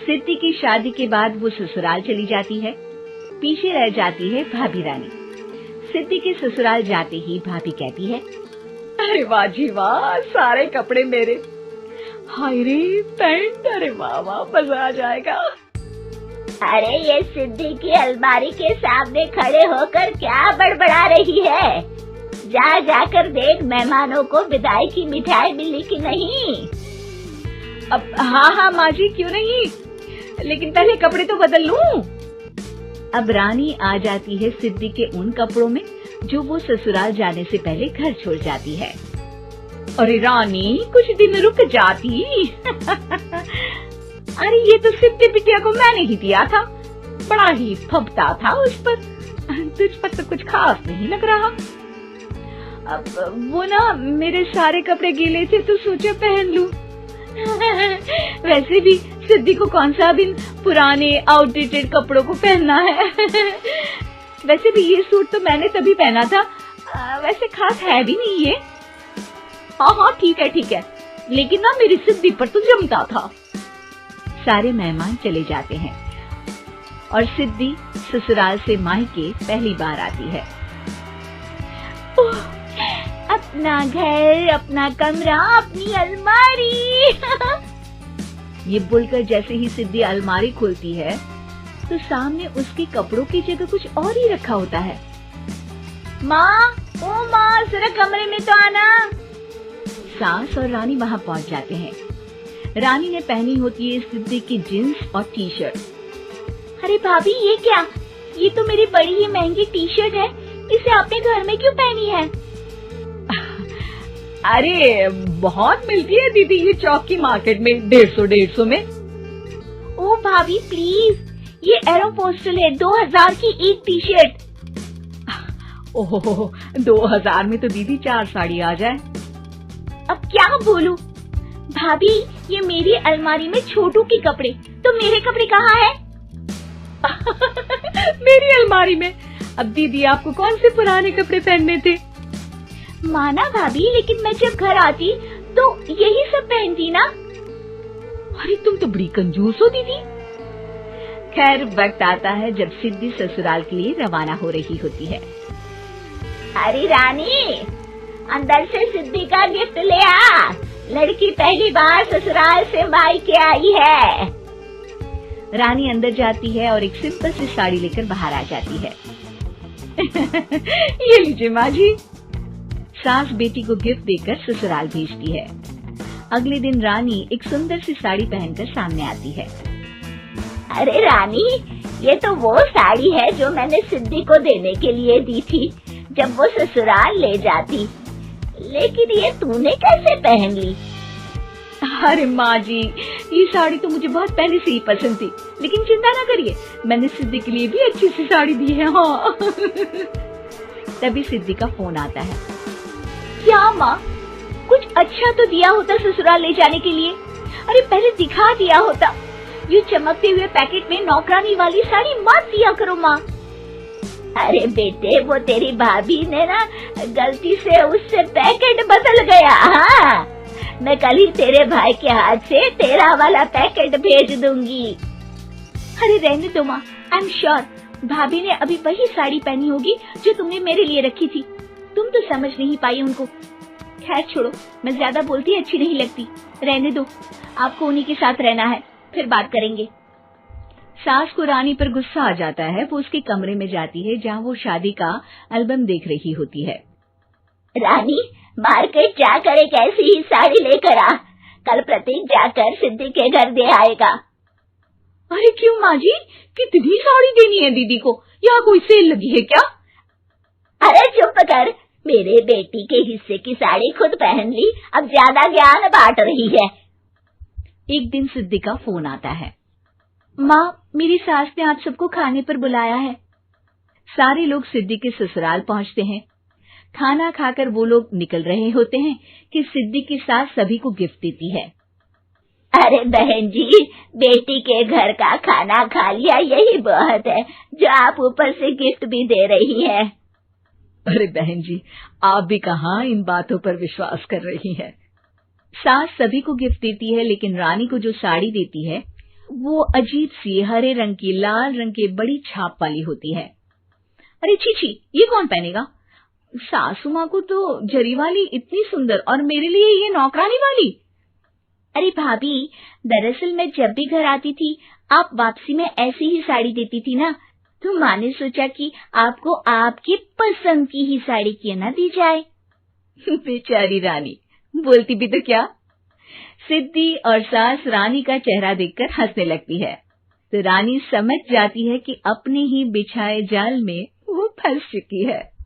सिद्धि की शादी के बाद वो ससुराल चली जाती है। पीछे रह जाती है भाभी रानी। सिद्धि के ससुराल जाते ही भाभी कहती है, अरे वाह जी वाह, सारे कपड़े मेरे। हाय रे पैंट, अरे वाह वाह, मजा आ जाएगा। अरे ये सिद्धि की अलमारी के सामने खड़े होकर क्या बड़बड़ा रही है? जा जाकर देख मेहमानों को विदाई की मिठाई मिली कि नहीं। अब हाँ माँ जी, क्यों नहीं, लेकिन पहले कपड़े तो बदल लूं। अब रानी आ जाती है सिद्धि के उन कपड़ों में जो वो ससुराल जाने से पहले घर छोड़ जाती है। अरे रानी, कुछ दिन रुक जाती। अरे ये तो सिद्धि बिटिया को मैंने ही दिया था, बड़ा ही फबता था उस पर। तुझ पर तो कुछ खास नहीं लग रहा। अब वो ना मेरे सारे कपड़े गीले थे तो सोचा पहन लूं। वैसे भी सिद्धि को कौन सा दिन पुराने आउटडेटेड कपड़ों को पहनना है। वैसे भी ये सूट तो मैंने तभी पहना था, वैसे खास है भी नहीं ये। हाँ ठीक है, लेकिन ना मेरी सिद्धि पर तो जमता था। सारे मेहमान चले जाते हैं और सिद्धि ससुराल से मायके पहली बार आती है। अपना घर, अपना कमरा, अपनी अलमारी। ये बोलकर जैसे ही सिद्धि अलमारी खोलती है तो सामने उसके कपड़ों की जगह कुछ और ही रखा होता है। माँ, ओ माँ, जरा कमरे में तो आना। सास और रानी वहाँ पहुँच जाते हैं। रानी ने पहनी होती है सिद्धि की जींस और टी शर्ट। अरे भाभी, ये क्या? ये तो मेरी बड़ी ही महंगी टी शर्ट है, इसे आपने घर में क्यों पहनी है? अरे बहुत मिलती है दीदी ये चौक की मार्केट में, 150 में। ओ भाभी प्लीज, ये एरोपोस्टल है, 2000 की एक टी शर्ट। ओहो, 2000 में तो दीदी 4 साड़ी आ जाए। अब क्या बोलूं? भाभी, ये मेरी अलमारी में छोटू के कपड़े, तो मेरे कपड़े कहाँ हैं? मेरी अलमारी में। अब दीदी आपको कौन से पुराने कपड़े पहनने थे? माना भाभी, लेकिन मैं जब घर आती तो यही सब पहनती ना। अरे तुम तो बड़ी कंजूस हो दीदी। खैर, वक्त आता है जब सिद्धि ससुराल के लिए रवाना हो रही होती है। अरे रानी, अंदर से सिद्धि का गिफ्ट ले आ। लड़की पहली बार ससुराल से मायके आई है। रानी अंदर जाती है और एक सिंपल सी साड़ी लेकर बाहर आ जाती है। ये लीजिए माँ जी। सास बेटी को गिफ्ट देकर ससुराल भेजती है। अगले दिन रानी एक सुंदर सी साड़ी पहनकर सामने आती है। अरे रानी, ये तो वो साड़ी है जो मैंने सिद्धि को देने के लिए दी थी जब वो ससुराल ले जाती, लेकिन ये तूने कैसे पहन ली? अरे माँ जी, ये साड़ी तो मुझे बहुत पहले से ही पसंद थी, लेकिन चिंता ना करिए, मैंने सिद्धि के लिए भी अच्छी सी साड़ी दी है। हाँ। तभी सिद्धि का फोन आता है। क्या माँ, कुछ अच्छा तो दिया होता ससुराल ले जाने के लिए। अरे पहले दिखा दिया होता। ये चमकते हुए पैकेट में नौकरानी वाली साड़ी मत दिया करो माँ। अरे बेटे, वो तेरी भाभी ने ना गलती से उससे पैकेट बदल गया। हाँ, मैं कल ही तेरे भाई के हाथ से तेरा वाला पैकेट भेज दूंगी। अरे रहने दो माँ, आई एम श्योर भाभी ने अभी वही साड़ी पहनी होगी जो तुमने मेरे लिए रखी थी। तुम तो समझ नहीं पाई उनको। खैर छोड़ो, मैं ज्यादा बोलती अच्छी नहीं लगती, रहने दो। आपको उन्हीं के साथ रहना है, फिर बात करेंगे। सास को रानी पर गुस्सा आ जाता है। वो उसके कमरे में जाती है जहाँ वो शादी का एल्बम देख रही होती है। रानी, मार्केट जाकर एक ऐसी ही साड़ी लेकर आ। कल प्रतीक जाकर सिद्धि के घर दे आएगा। अरे क्यों माँ जी, कितनी साड़ी देनी है दीदी को? यहाँ कोई सेल लगी है क्या? अरे चुप कर, मेरे बेटी के हिस्से की साड़ी खुद पहन ली, अब ज्यादा ज्ञान बांट रही है। एक दिन सिद्धि का फोन आता है। माँ, मेरी सास ने आज सबको खाने पर बुलाया है। सारे लोग सिद्धि के ससुराल पहुँचते हैं। खाना खाकर वो लोग निकल रहे होते हैं कि सिद्धि की सास सभी को गिफ्ट देती है। अरे बहन जी, बेटी के घर का खाना खा लिया, यही बहुत है जो आप ऊपर से गिफ्ट भी दे रही है। अरे बहन जी, आप भी कहाँ इन बातों पर विश्वास कर रही हैं। सास सभी को गिफ्ट देती है, लेकिन रानी को जो साड़ी देती है वो अजीब सी हरे रंग की लाल रंग के बड़ी छाप वाली होती है। अरे छी, ये कौन पहनेगा? सासू माँ को तो जरी वाली इतनी सुंदर और मेरे लिए ये नौकरानी वाली। अरे भाभी, दरअसल मैं जब भी घर आती थी आप वापसी में ऐसी ही साड़ी देती थी ना, तो माँ ने सोचा कि आपको आपकी पसंद की ही साड़ी क्यों ना दी जाए। बेचारी रानी, बोलती भी तो क्या। सिद्धि और सास रानी का चेहरा देखकर हंसने लगती है, तो रानी समझ जाती है कि अपने ही बिछाए जाल में वो फंस चुकी है।